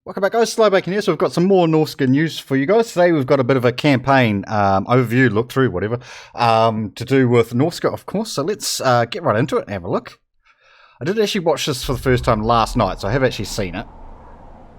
Welcome back, guys. Slowbacon here. So we've got some more Norsca news for you guys. Today we've got a bit of a campaign overview, look through, whatever, to do with Norsca, of course. So let's get right into it and have a look. I did actually watch this for the first time last night, so I have actually seen it.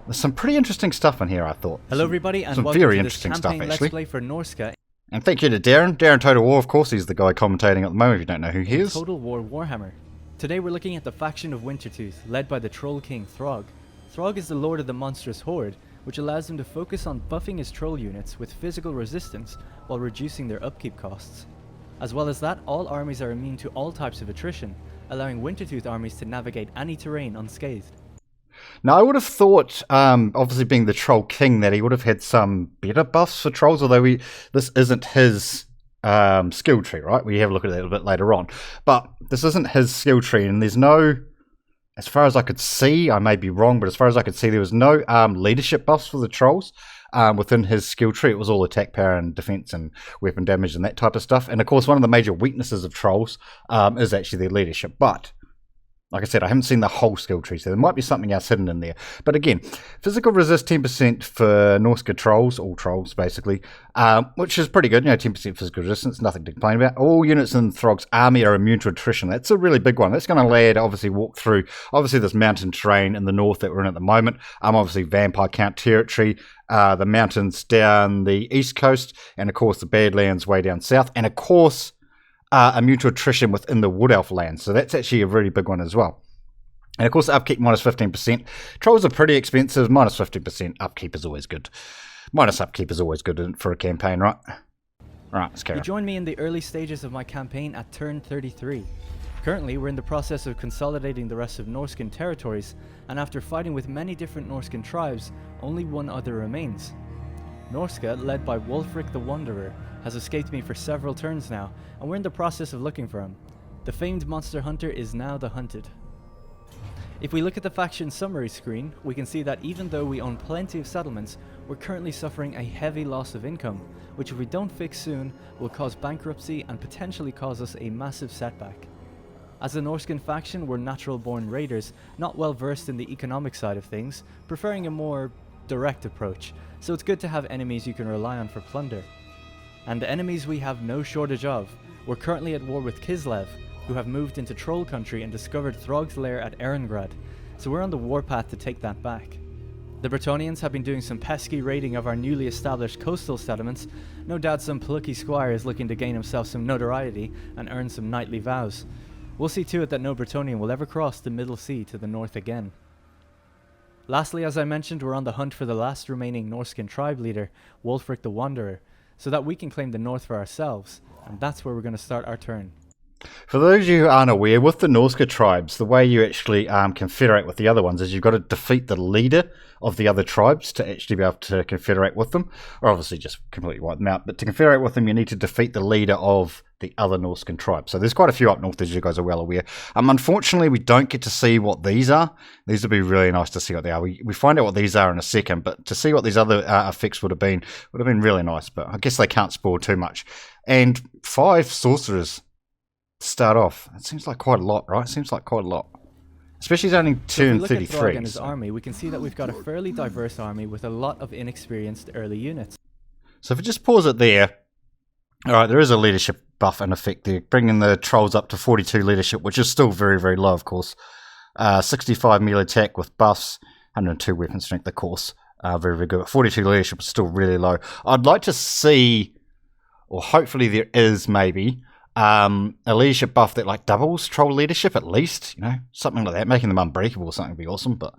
There's some pretty interesting stuff in here, I thought. Hello everybody, and some welcome very to interesting this stuff, campaign actually. Let's Play for Norsca. And thank you to Darren. Darren Total War, of course. He's the guy commentating at the moment, if you don't know who he is. Total War Warhammer. Today we're looking at the faction of Wintertooth, led by the Troll King Throg. Throg is the lord of the monstrous horde, which allows him to focus on buffing his troll units with physical resistance while reducing their upkeep costs. As well as that, all armies are immune to all types of attrition, allowing Wintertooth armies to navigate any terrain unscathed. Now, I would have thought, obviously being the Troll King, that he would have had some better buffs for trolls, although this isn't his skill tree, right? We have a look at that a little bit later on. But this isn't his skill tree, and there's no, as far as I could see, I may be wrong, but as far as I could see, there was no leadership buffs for the trolls within his skill tree. It was all attack power and defense and weapon damage and that type of stuff. And of course, one of the major weaknesses of trolls is actually their leadership. But like I said, I haven't seen the whole skill tree, so there might be something else hidden in there. But again, physical resist 10% for Norsca trolls, all trolls basically, which is pretty good. 10% physical resistance, nothing to complain about. All units in Throg's army are immune to attrition. That's a really big one. That's going to allow you to obviously walk through, obviously, this mountain terrain in the north that we're in at the moment. Obviously, vampire count territory, the mountains down the east coast, and of course, the Badlands way down south, and of course, immune to attrition within the Wood Elf land. So that's actually a really big one as well. And of course, upkeep minus 15%. Trolls are pretty expensive. Minus 15% upkeep is always good. Minus upkeep is always good for a campaign, right? Right, let's carry on. You joined me in the early stages of my campaign at turn 33. Currently, we're in the process of consolidating the rest of Norscan territories, and after fighting with many different Norscan tribes, only one other remains. Norsca, led by Wulfric the Wanderer, has escaped me for several turns now, and we're in the process of looking for him. The famed monster hunter is now the hunted. If we look at the faction summary screen, we can see that even though we own plenty of settlements, we're currently suffering a heavy loss of income, which if we don't fix soon, will cause bankruptcy and potentially cause us a massive setback. As a Norscan faction, we're natural-born raiders, not well versed in the economic side of things, preferring a more direct approach, so it's good to have enemies you can rely on for plunder. And the enemies we have no shortage of. We're currently at war with Kislev, who have moved into Troll Country and discovered Throg's lair at Erengrad, so we're on the warpath to take that back. The Bretonnians have been doing some pesky raiding of our newly established coastal settlements. No doubt some plucky squire is looking to gain himself some notoriety and earn some knightly vows. We'll see to it that no Bretonnian will ever cross the Middle Sea to the north again. Lastly, as I mentioned, we're on the hunt for the last remaining Norscan tribe leader, Wulfric the Wanderer, so that we can claim the north for ourselves, and that's where we're going to start our turn. For those of you who aren't aware, with the Norsca tribes, the way you actually confederate with the other ones is you've got to defeat the leader of the other tribes to actually be able to confederate with them, or obviously just completely wipe them out. But to confederate with them, you need to defeat the leader of the other Norscan tribes. So there's quite a few up north, as you guys are well aware. Unfortunately, we don't get to see what these are. These would be really nice to see what they are. We find out what these are in a second, but to see what these other effects would have been really nice. But I guess they can't spoil too much. And 5 sorcerers to start off. It seems like quite a lot, right? It seems like quite a lot. Especially it's only turn 33. If we look at Throg and his army, we can see that we've got a fairly diverse army with a lot of inexperienced early units. So if we just pause it there, alright, there is a leadership buff in effect there, bringing the trolls up to 42 leadership, which is still very, very low, of course. 65 melee attack with buffs, 102 weapon strength, of course. Very, very good. 42 leadership is still really low. I'd like to see, or hopefully there is maybe, a leadership buff that like doubles troll leadership at least, something like that, making them unbreakable or something would be awesome, but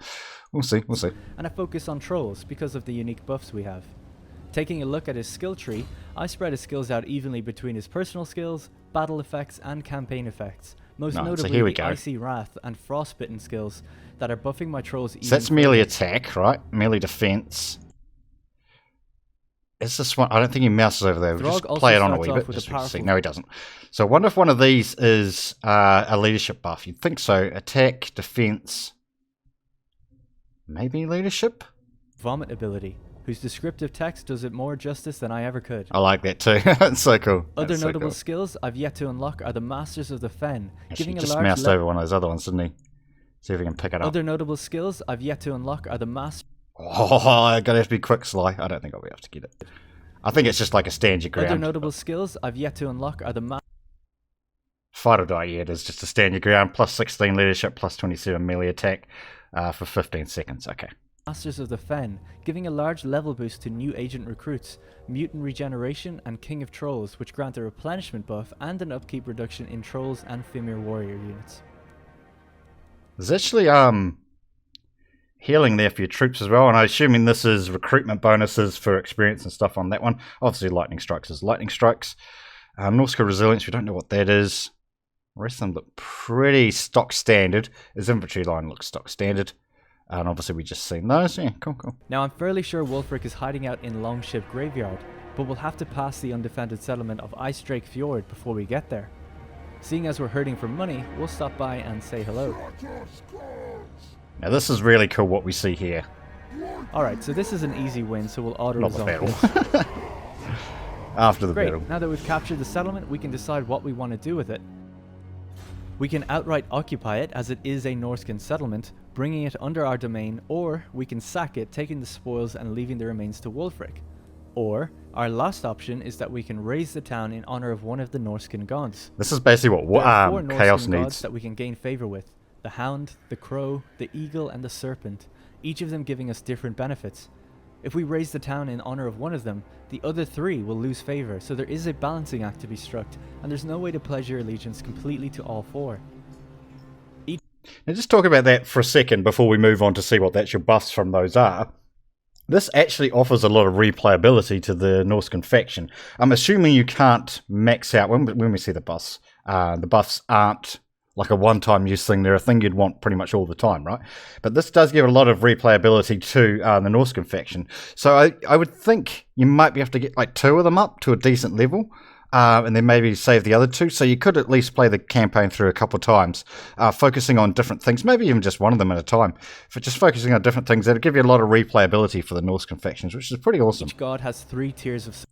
we'll see. And a focus on trolls because of the unique buffs we have. Taking a look at his skill tree, I spread his skills out evenly between his personal skills, battle effects and campaign effects, most notably the Icy Wrath and Frostbitten skills that are buffing my trolls even So that's further. melee attack, right? Melee defense. Is this one? I don't think he mouses over there. We'll just play it on a wee bit. Just to see. No, he doesn't. So I wonder if one of these is a leadership buff. You'd think so. Attack, defense, maybe leadership? Vomit ability, whose descriptive text does it more justice than I ever could. I like that too. That's so cool. Other notable skills I've yet to unlock are the Masters of the Fen, Actually, he just moused over one of those other ones, didn't he? See if we can pick it up. Other notable skills I've yet to unlock are the Masters. Oh, I'm going to have to be quick, Sly. I don't think I'll be able to get it. I think it's just like a stand your ground. Other notable skills I've yet to unlock are the Fight or die, yeah, it is just a stand your ground, plus 16 leadership, plus 27 melee attack for 15 seconds. Okay. Masters of the Fen, giving a large level boost to new agent recruits, mutant regeneration, and King of Trolls, which grant a replenishment buff and an upkeep reduction in Trolls and Fimir warrior units. There's actually healing there for your troops as well, and I'm assuming this is recruitment bonuses for experience and stuff on that one. Obviously, lightning strikes is lightning strikes. Norsca resilience, we don't know what that is. The rest of them look pretty stock standard. His infantry line looks stock standard. And obviously we just seen those. Yeah, cool. Now I'm fairly sure Wulfric is hiding out in Longship Graveyard, but we'll have to pass the undefended settlement of Ice Drake Fjord before we get there. Seeing as we're hurting for money, we'll stop by and say hello. Now this is really cool what we see here. Alright, so this is an easy win, so we'll auto-resolve Not the battle. After the battle. Now that we've captured the settlement, we can decide what we want to do with it. We can outright occupy it, as it is a Norscan settlement, bringing it under our domain, or we can sack it, taking the spoils and leaving the remains to Wulfric. Or, our last option is that we can raise the town in honor of one of the Norscan gods. This is basically what Chaos Norscan gods needs. that we can gain favor with. The Hound, the Crow, the Eagle, and the Serpent, each of them giving us different benefits. If we raise the town in honor of one of them, the other three will lose favor, so there is a balancing act to be struck, and there's no way to pledge your allegiance completely to all four. Now just talk about that for a second before we move on to see what the actual buffs from those are. This actually offers a lot of replayability to the Norscan faction. I'm assuming you can't max out, when we see the buffs aren't like a one-time use thing. They're a thing you'd want pretty much all the time, right? But this does give a lot of replayability to the Norscan faction. So I would think you might be able to get like 2 of them up to a decent level, and then maybe save the other 2. So you could at least play the campaign through a couple of times, focusing on different things, maybe even just one of them at a time. For just focusing on different things, that'll give you a lot of replayability for the Norscan factions, which is pretty awesome. Each god has 3 tiers of...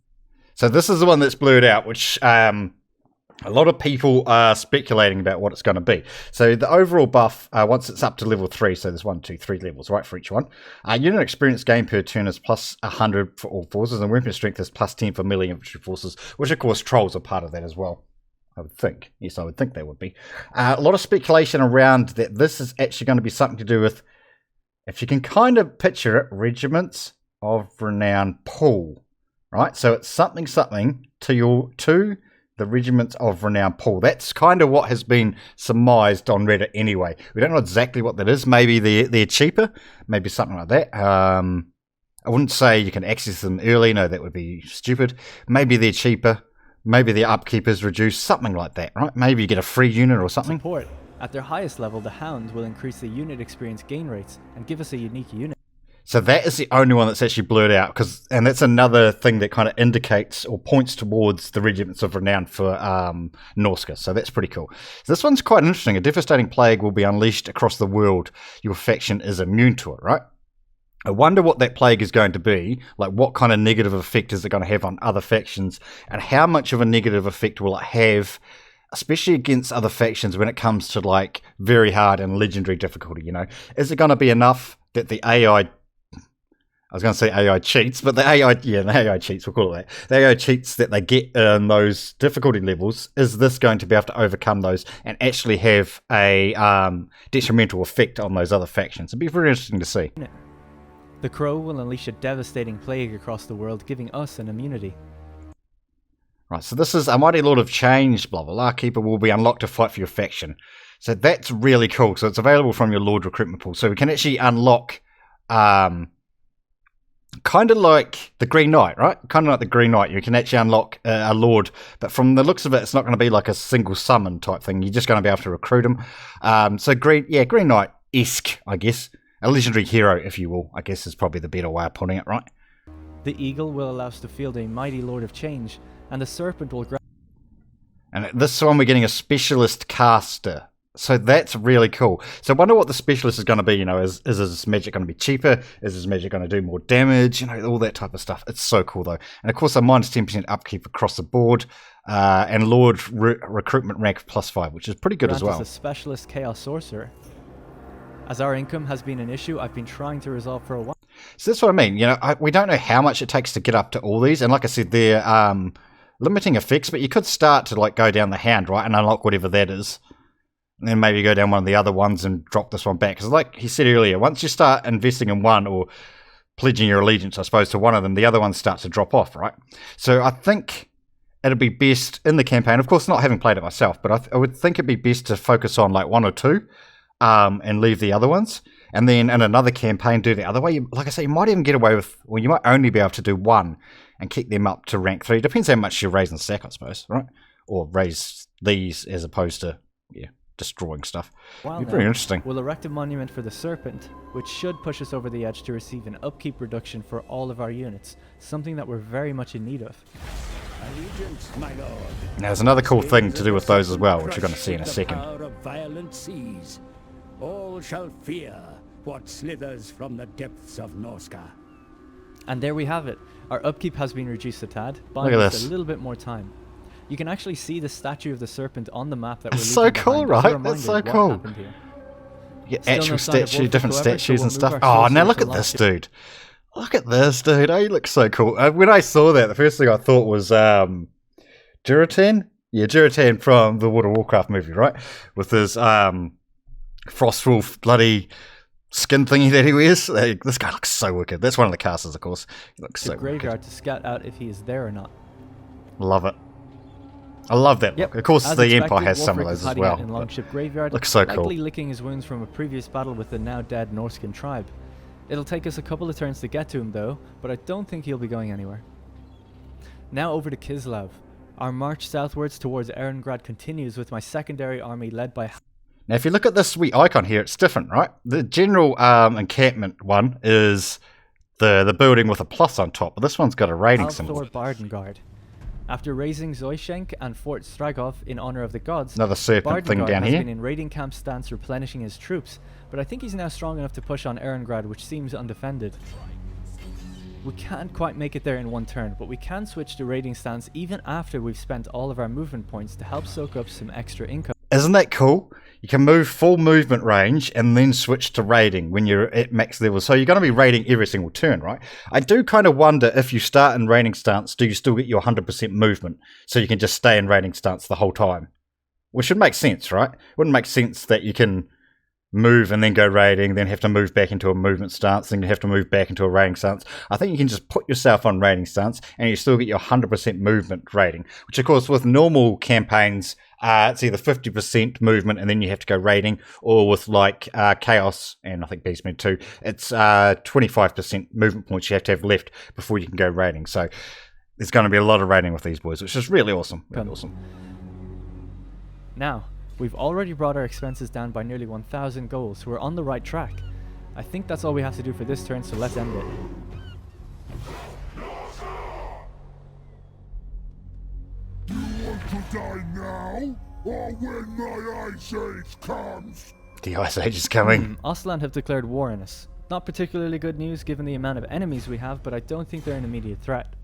So this is the one that's blurred out, which a lot of people are speculating about what it's going to be. So the overall buff, once it's up to level 3, so there's 1, 2, 3 levels, right, for each one. Unit experience gain per turn is plus 100 for all forces, and weapon strength is plus 10 for melee infantry forces, which of course trolls are part of that as well, I would think. Yes, I would think they would be. A lot of speculation around that this is actually going to be something to do with, if you can kind of picture it, regiments of renown pool, right? So it's something to the regiments of renown pool. That's kind of what has been surmised on Reddit anyway. We don't know exactly what that is. Maybe they're cheaper, maybe something like that. I wouldn't say you can access them early. No, that would be stupid. Maybe they're cheaper. Maybe their upkeep is reduced, something like that, right? Maybe you get a free unit or something. Support. At their highest level, the Hound will increase the unit experience gain rates and give us a unique unit. So that is the only one that's actually blurred out, and that's another thing that kind of indicates or points towards the regiments of renown for Norsca. So that's pretty cool. So this one's quite interesting. A devastating plague will be unleashed across the world. Your faction is immune to it, right? I wonder what that plague is going to be, like what kind of negative effect is it going to have on other factions, and how much of a negative effect will it have, especially against other factions when it comes to like very hard and legendary difficulty, you know? Is it going to be enough that the AI... I was going to say AI cheats, but the AI cheats, we'll call it that. The AI cheats that they get in those difficulty levels, is this going to be able to overcome those and actually have a detrimental effect on those other factions? It'd be very interesting to see. The Crow will unleash a devastating plague across the world, giving us an immunity. Right, so this is a mighty lord of change, blah blah blah. Keeper will be unlocked to fight for your faction. So that's really cool. So it's available from your Lord recruitment pool. So we can actually unlock... kind of like the Green Knight, right? Kind of like the Green Knight. You can actually unlock a Lord, but from the looks of it, it's not going to be like a single summon type thing. You're just going to be able to recruit him. So Green Knight-esque, I guess. A legendary hero, if you will, I guess is probably the better way of putting it, right? The Eagle will allow us to field a mighty Lord of Change, and the Serpent will grant... And this one we're getting a specialist caster. So that's really cool. So I wonder what the specialist is going to be, you know, is his magic going to be cheaper? Is his magic going to do more damage? You know, all that type of stuff. It's so cool though. And of course a minus 10% upkeep across the board, and Lord recruitment rank +5, which is pretty good as well. Grant us a specialist chaos sorcerer. As our income has been an issue I've been trying to resolve for a while. So that's what I mean. You know, we don't know how much it takes to get up to all these, and like I said, they're limiting effects. But you could start to like go down the Hound, right, and unlock whatever that is, and then maybe go down one of the other ones and drop this one back. Because like he said earlier, once you start investing in one or pledging your allegiance, I suppose, to one of them, the other ones start to drop off, right? So I think it'd be best in the campaign, of course, not having played it myself, but I would think it'd be best to focus on like one or two, and leave the other ones. And then in another campaign, do the other way. Like I say, you might even get away with, well, you might only be able to do one and kick them up to rank 3. Depends how much you raise in stack, I suppose, right? Or raise these as opposed to, destroying stuff. Well, It'd be very interesting. We'll erect a monument for the Serpent, which should push us over the edge to receive an upkeep reduction for all of our units, something that we're very much in need of. Allegiance, my lord. Now, there's another cool thing to do with those as well, which you're going to see in a The second. power of violent seas. All shall fear what slithers from the depths of Norsca. And there we have it. Our upkeep has been reduced a tad, Look buying at us this. a little bit more time. You can actually see the statue of the Serpent on the map that we're It's so leaving cool, behind as a right? That's so reminder of what cool. happened here. You get Still no actual sign of statue, Wolf different whatsoever, so statues we'll and move stuff. our Oh, now sorcerer look to at this launch it. dude. Look at this dude. Oh, he looks so cool. When I saw that, the first thing I thought was Duratan. Yeah, Duratan from the World of Warcraft movie, right? With his Frostwolf bloody skin thingy that he wears. This guy looks so wicked. That's one of the casters, of course. He looks The so graveyard wicked. to scout out if he is there or not. Love it. I love that Yep. look. Of course, As the expected, Empire has some of Wolfric is those as hiding well. out in but Longship Graveyard, looks so likely cool. licking his wounds from a previous battle with the now dead Norscan tribe. It'll take us a couple of turns to get to him though, but I don't think he'll be going anywhere. Now over to Kislev. Our march southwards towards Erengrad continues with my secondary army led by Now, if you look at this wee icon here, it's different, right? The general encampment one is the building with a plus on top, but this one's got a rating symbol. Althor Bardengard. After raising Zoishenk and Fort Stragov in honor of the gods, Another serpent thing Bardengard down has here. been in raiding camp stance replenishing his troops, but I think he's now strong enough to push on Erengrad, which seems undefended. We can't quite make it there in one turn, but we can switch to raiding stance even after we've spent all of our movement points to help soak up some extra income. Isn't that cool? You can move full movement range and then switch to raiding when you're at max level. So you're going to be raiding every single turn, right? I do kind of wonder if you start in raiding stance, do you still get your 100% movement? So you can just stay in raiding stance the whole time? Which would make sense, right? Wouldn't make sense that you can move and then go raiding, then have to move back into a movement stance, then you have to move back into a raiding stance. I think you can just put yourself on raiding stance and you still get your 100% movement raiding, which of course with normal campaigns, it's either 50% movement and then you have to go raiding, or with like Chaos and I think Beastman too, it's 25% movement points you have to have left before you can go raiding. So there's going to be a lot of raiding with these boys, which is really awesome. Really awesome. Now, we've already brought our expenses down by nearly 1,000 gold, so we're on the right track. I think that's all we have to do for this turn, so let's end it. Want to die now, or when my ice age comes? The Ice Age is coming. Ostland have declared war on us. Not particularly good news given the amount of enemies we have, but I don't think they're an immediate threat.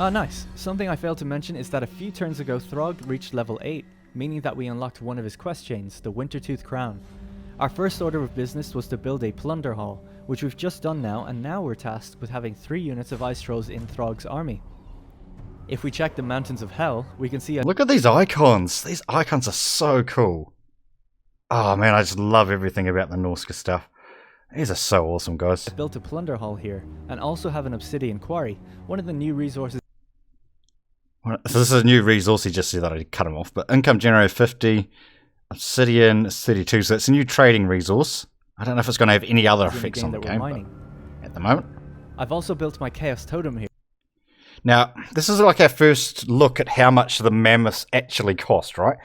Ah, nice. Something I failed to mention is that a few turns ago Throg reached level 8, meaning that we unlocked one of his quest chains, the Wintertooth Crown. Our first order of business was to build a plunder hall, which we've just done now, and now we're tasked with having 3 units of ice trolls in Throg's army. If we check the Mountains of Hell, we can see a Look at these icons. These icons are so cool. Oh man, I just love everything about the Norsca stuff. These are so awesome, guys. built a plunder hall here, and also have an obsidian quarry, one of the new resources. So this is a new resource, he just said that I cut him off. But income generated 50, obsidian is 32, so it's a new trading resource. I don't know if it's going to have any other in the effects game on the that we're game, mining. but at the moment. I've also built my Chaos Totem here. Now, this is like our first look at how much the mammoths actually cost, right?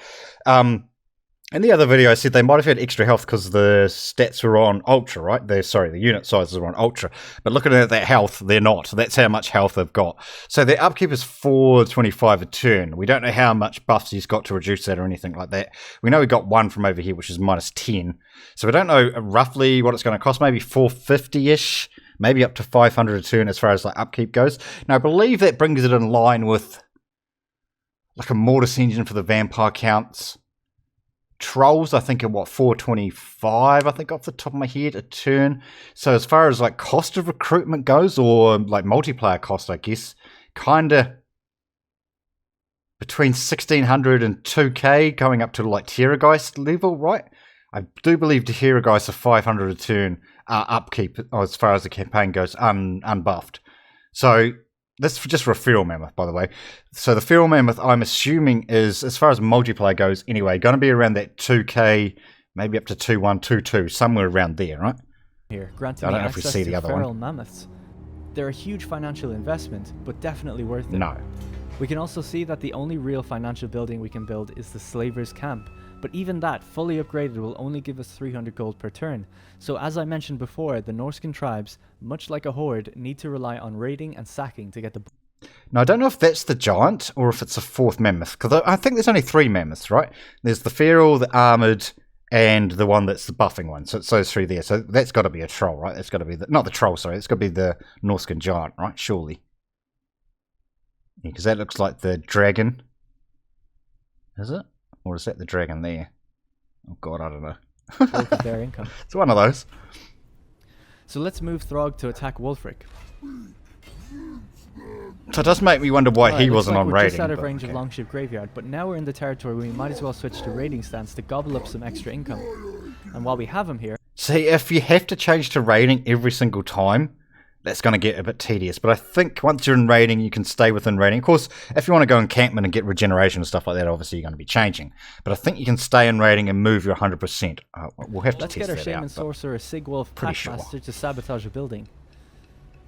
In the other video, I said they might have had extra health because the stats were on Ultra, right? The unit sizes were on Ultra. But looking at that health, they're not. That's how much health they've got. So their upkeep is 425 a turn. We don't know how much buffs he's got to reduce that or anything like that. We know we got one from over here, which is minus 10. So we don't know roughly what it's going to cost. Maybe 450-ish. Maybe up to 500 a turn as far as like upkeep goes. Now, I believe that brings it in line with like a Mortis engine for the vampire counts. trolls, I think, are what, 425, I think, off the top of my head, a turn. So as far as like cost of recruitment goes, or like multiplayer cost, I guess, kind of between 1600 and 2k, going up to like Terrorgeist level, right? I do believe the Terrorgeist are 500 a turn upkeep as far as the campaign goes, unbuffed. So this is just for a Feral Mammoth, by the way. So the Feral Mammoth, I'm assuming, is, as far as multiplayer goes anyway, going to be around that 2k, maybe up to 2.1, 2.2, somewhere around there, right? Here, granting I don't me know if we access see to the other feral one. mammoths. They're a huge financial investment, but definitely worth it. No. We can also see that the only real financial building we can build is the Slaver's Camp, but even that, fully upgraded, will only give us 300 gold per turn. So as I mentioned before, the Norscan tribes, much like a horde, need to rely on raiding and sacking to get the... Now, I don't know if that's the giant or if it's a fourth mammoth, because I think there's only 3 mammoths, right? There's the feral, the armoured, and the one that's the buffing one. So it's those 3 there. So that's got to be a troll, right? That's got to be the... Not the troll, sorry. It's got to be the Norscan giant, right? Surely. Because that looks like the dragon. Is it? Or is that the dragon there? Oh god, I don't know. bulk of their income. It's one of those. So let's move Throg to attack Wulfric. So it does make me wonder why he Looks wasn't like on we're raiding. just out of but range okay. of Longship Graveyard, but now we're in the territory we might as well switch to raiding stance to gobble up some extra income. And while we have him here... See, if you have to change to raiding every single time, that's going to get a bit tedious. But I think once you're in raiding, you can stay within raiding. Of course, if you want to go encampment and get regeneration and stuff like that, obviously you're going to be changing. But I think you can stay in raiding and move your 100%. We'll have to Let's test get our that Shaman out. Sorcerer Sigwolf pretty sure. Packmaster to sabotage a building.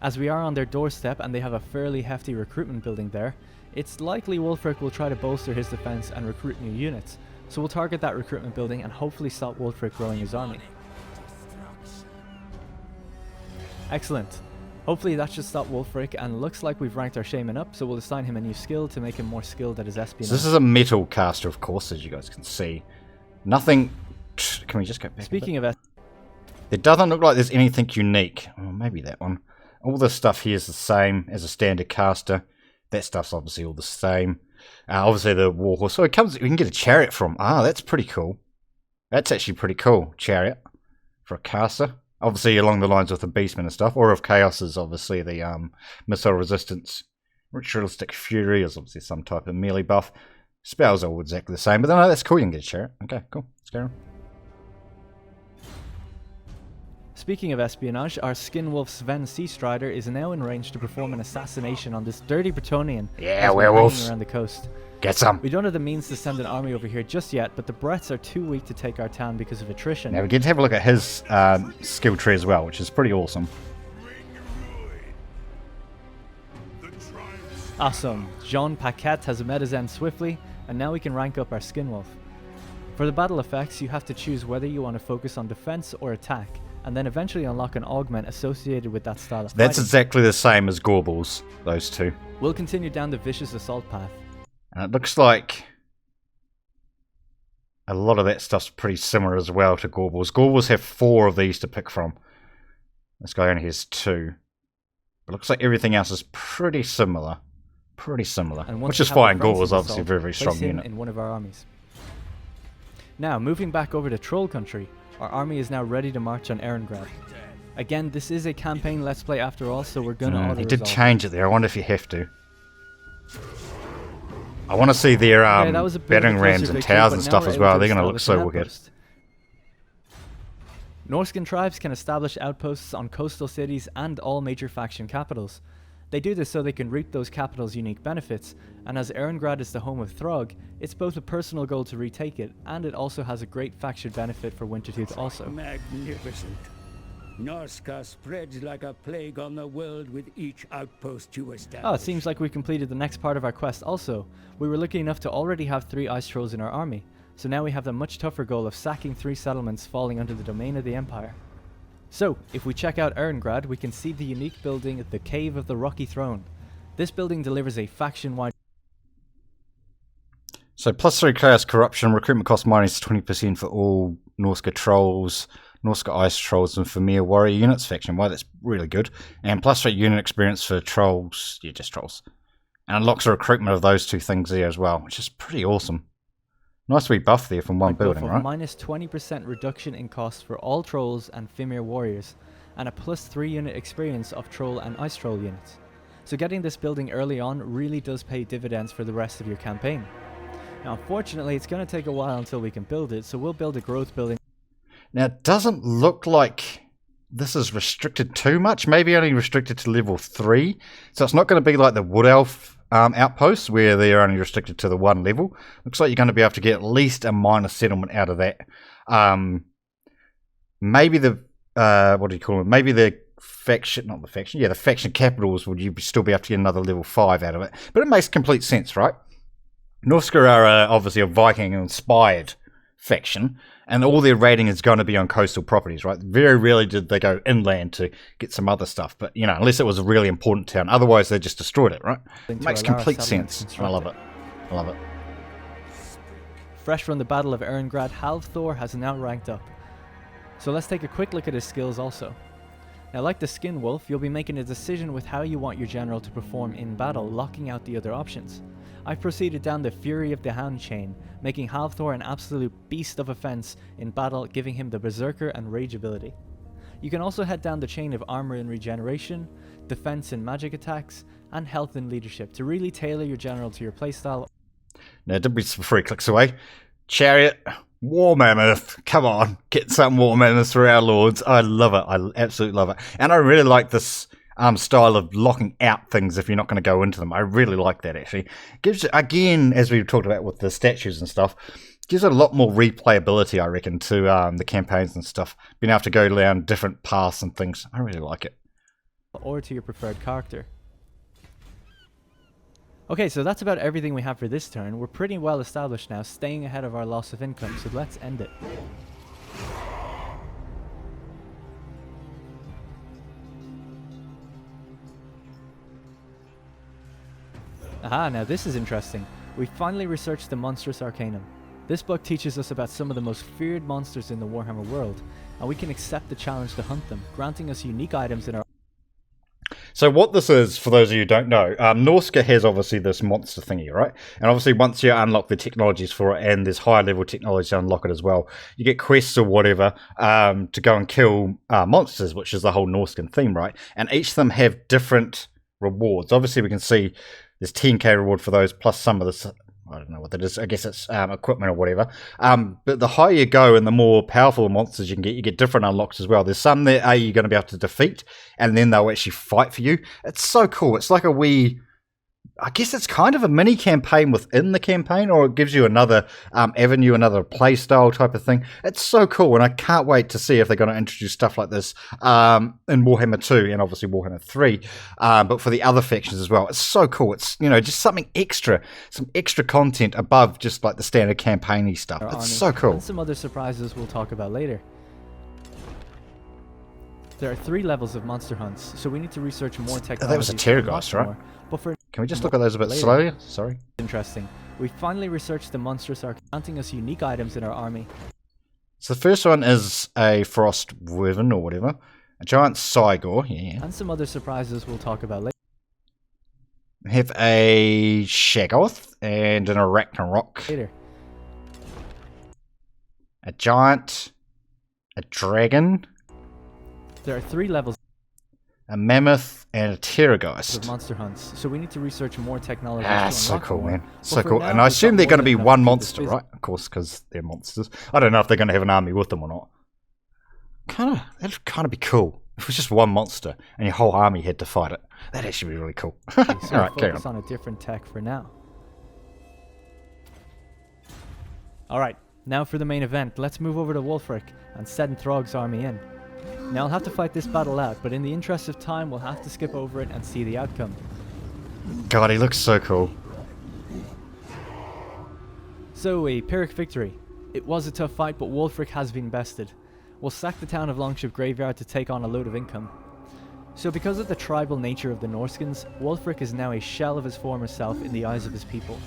As we are on their doorstep and they have a fairly hefty recruitment building there, it's likely Wulfric will try to bolster his defense and recruit new units. So we'll target that recruitment building and hopefully stop Wulfric growing his army. Excellent. Hopefully that should stop Wulfric, and looks like we've ranked our Shaman up, so we'll assign him a new skill to make him more skilled at his espionage. So this is a metal caster, of course, as you guys can see. Nothing... Can we just go back? Speaking of It doesn't look like there's anything unique. Oh, maybe that one. All this stuff here is the same as a standard caster. That stuff's obviously all the same. Obviously the warhorse. So it comes. We can get a chariot from. Ah, that's pretty cool. That's actually pretty cool. Chariot for a caster. Obviously along the lines with the beastmen and stuff. Or of chaos is obviously the missile resistance. Ritualistic fury is obviously some type of melee buff. Spells are all exactly the same. But no, that's cool. You can get a chariot. Okay, cool. Let's go on. Speaking of espionage, our Skinwolf Sven Seastrider is now in range to perform an assassination on this dirty Bretonnian. Yeah, who's been werewolves. hanging around the coast. Get some. We don't have the means to send an army over here just yet, but the Bretts are too weak to take our town because of attrition. Now we get to have a look at his skill tree as well, which is pretty awesome. Awesome. Jean Paquette has met his end swiftly, and now we can rank up our Skinwolf. For the battle effects, you have to choose whether you want to focus on defense or attack, and then eventually unlock an augment associated with that style of That's fighting. exactly the same as Gorbals, those two. We'll continue down the vicious assault path. And it looks like a lot of that stuff's pretty similar as well to Gorbals. Gorbals have 4 of these to pick from. This guy only has 2. But it looks like everything else is pretty similar. Pretty similar. And once Which we is have the fine. frenzied Gorbals obviously a assault, very, very strong place him unit. in one of our armies. Now, moving back over to Troll Country, our army is now ready to march on Erengrad. Again, this is a campaign let's play after all, so we're gonna auto They did resolve. change it there. I wonder if you have to. I want to see their Okay, that was a bit of a battering closer rams and victory, towers but and now stuff we're as able well. They're going to establish look an so wicked. outpost. Norscan tribes can establish outposts on coastal cities and all major faction capitals. They do this so they can reap those capitals' unique benefits, and as Erengrad is the home of Throg, it's both a personal goal to retake it, and it also has a great faction benefit for Wintertooth also. Magnificent. Norsca spreads like a plague on the world with each outpost you establish. Oh, it seems like we completed the next part of our quest also. We were lucky enough to already have 3 ice trolls in our army, so now we have the much tougher goal of sacking 3 settlements falling under the domain of the Empire. So, if we check out Erengrad, we can see the unique building, the Cave of the Rocky Throne. This building delivers a faction-wide... So +3 chaos corruption, recruitment cost minus 20% for all Norsca trolls, Norsca ice trolls, and Vermeer warrior units faction. Wow, that's really good. And +3 unit experience for trolls, yeah, just trolls. And unlocks a recruitment of those 2 things there as well, which is pretty awesome. Nice wee buff there from one A buff building, of right? minus 20% reduction in cost for all trolls and Fimir warriors, and a plus 3 unit experience of troll and ice troll units. So getting this building early on really does pay dividends for the rest of your campaign. Now unfortunately it's going to take a while until we can build it, so we'll build a growth building. Now, it doesn't look like this is restricted too much. Maybe only restricted to level 3. So it's not going to be like the Wood Elf outposts where they're only restricted to the 1 level. Looks like you're going to be able to get at least a minor settlement out of that. Maybe the, what do you call it? Maybe the faction, not the faction, yeah, the faction capitals, would you still be able to get another level 5 out of it. But it makes complete sense, right? Norsca are obviously a Viking-inspired faction, and all their raiding is going to be on coastal properties, right? Very rarely did they go inland to get some other stuff, but, you know, unless it was a really important town. Otherwise, they just destroyed it, right? It makes complete sense. I love it. I love it. Fresh from the Battle of Erengrad, Halvthor has now ranked up. So let's take a quick look at his skills also. Now, like the Skin Wolf, you'll be making a decision with how you want your general to perform in battle, locking out the other options. I've proceeded down the Fury of the Hound chain, making Halvthor an absolute beast of offense in battle, giving him the Berserker and Rage ability. You can also head down the chain of Armor and Regeneration, Defense and Magic attacks, and Health and Leadership to really tailor your general to your playstyle. Now, did be 3 clicks away. Chariot, War Mammoth, come on, get some War Mammoths for our lords. I love it, I absolutely love it. And I really like this style of locking out things if you're not going to go into them. I really like that, actually. Gives, again, as we've talked about with the statues and stuff, gives it a lot more replayability, I reckon, to the campaigns and stuff. Being able to go down different paths and things. I really like it. Or to your preferred character. Okay, so that's about everything we have for this turn. We're pretty well established now, staying ahead of our loss of income, so let's end it. Aha, now this is interesting. We finally researched the Monstrous Arcanum. This book teaches us about some of the most feared monsters in the Warhammer world, and we can accept the challenge to hunt them, granting us unique items in our... So what this is, for those of you who don't know, Norsca has obviously this monster thingy, right? And obviously once you unlock the technologies for it, and there's higher level technology to unlock it as well, you get quests or whatever to go and kill monsters, which is the whole Norscan theme, right? And each of them have different rewards. Obviously we can see there's 10k reward for those, plus some of this, I don't know what that is, I guess it's equipment or whatever. But the higher you go and the more powerful monsters you get different unlocks as well. There's some that you're going to be able to defeat, and then they'll actually fight for you. It's so cool. It's like a wee... I guess it's kind of a mini campaign within the campaign, or it gives you another avenue, another play style type of thing. It's so cool, and I can't wait to see if they're going to introduce stuff like this in Warhammer 2 and obviously Warhammer 3, but for the other factions as well. It's so cool. It's, you know, just something extra, some extra content above just like the standard campaign-y stuff. It's so cool. And some other surprises we'll talk about later. There are 3 levels of monster hunts, so we need to research more technology. That was a Terrorgeist, right? But for Can we just look at those a bit slowly? Sorry. Interesting. We finally researched the Monstrous Arcanum, granting us unique items in our army. So the first one is a Frost Wyvern or whatever. A giant Cygor, yeah. And some other surprises we'll talk about later. We have a Shaggoth and an Arachnarok. A giant. A dragon. There are 3 levels. A mammoth and a Terrorgeist. Of monster hunts, so we need to research more technology. So cool, man. So cool. And I assume they're going to be one monster, right? Of course, because they're monsters. I don't know if they're going to have an army with them or not. That'd kind of be cool. If it was just one monster and your whole army had to fight it. That'd actually be really cool. Okay, so Alright, carry on. focus on a different tech for now. Alright, now for the main event. Let's move over to Wulfric and send Throg's army in. Now I'll have to fight this battle out, but in the interest of time we'll have to skip over it and see the outcome. God, he looks so cool. So, a Pyrrhic victory. It was a tough fight, but Wulfric has been bested. We'll sack the town of Longship Graveyard to take on a load of income. So because of the tribal nature of the Norscans, Wulfric is now a shell of his former self in the eyes of his people.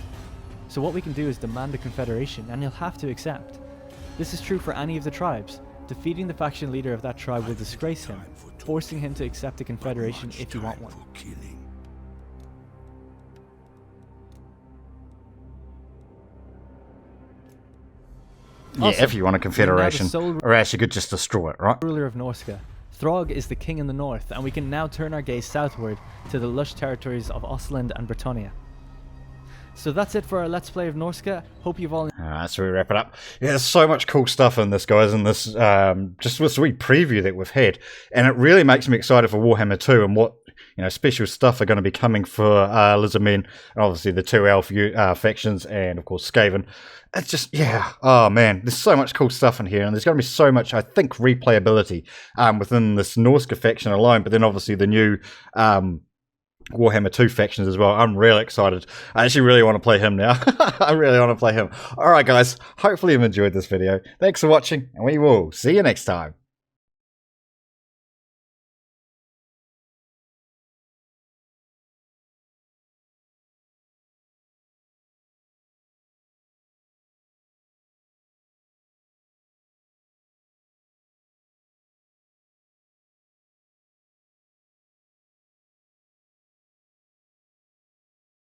So what we can do is demand a confederation, and he'll have to accept. This is true for any of the tribes. Defeating the faction leader of that tribe will disgrace him, forcing him to accept a confederation if you want one. Yeah, Also, if you want a we are now the confederation, sole or else you could just destroy it, right? ruler of Norsca. Throg is the king in the north, and we can now turn our gaze southward to the lush territories of Ostland and Bretonnia. So that's it for our Let's Play of Norsca. Hope you've all Alright, so we wrap it up. Yeah, there's so much cool stuff in this, guys, in this, just this wee preview that we've had. And it really makes me excited for Warhammer 2 and what, special stuff are going to be coming for Lizardmen, and obviously the two elf factions, and of course Skaven. It's just, yeah, oh man, there's so much cool stuff in here, and there's going to be so much, I think, replayability within this Norsca faction alone, but then obviously the new Warhammer 2 factions as well. I'm really excited. I actually really want to play him now. I really want to play him. Alright guys, hopefully you've enjoyed this video. Thanks for watching, and we will see you next time.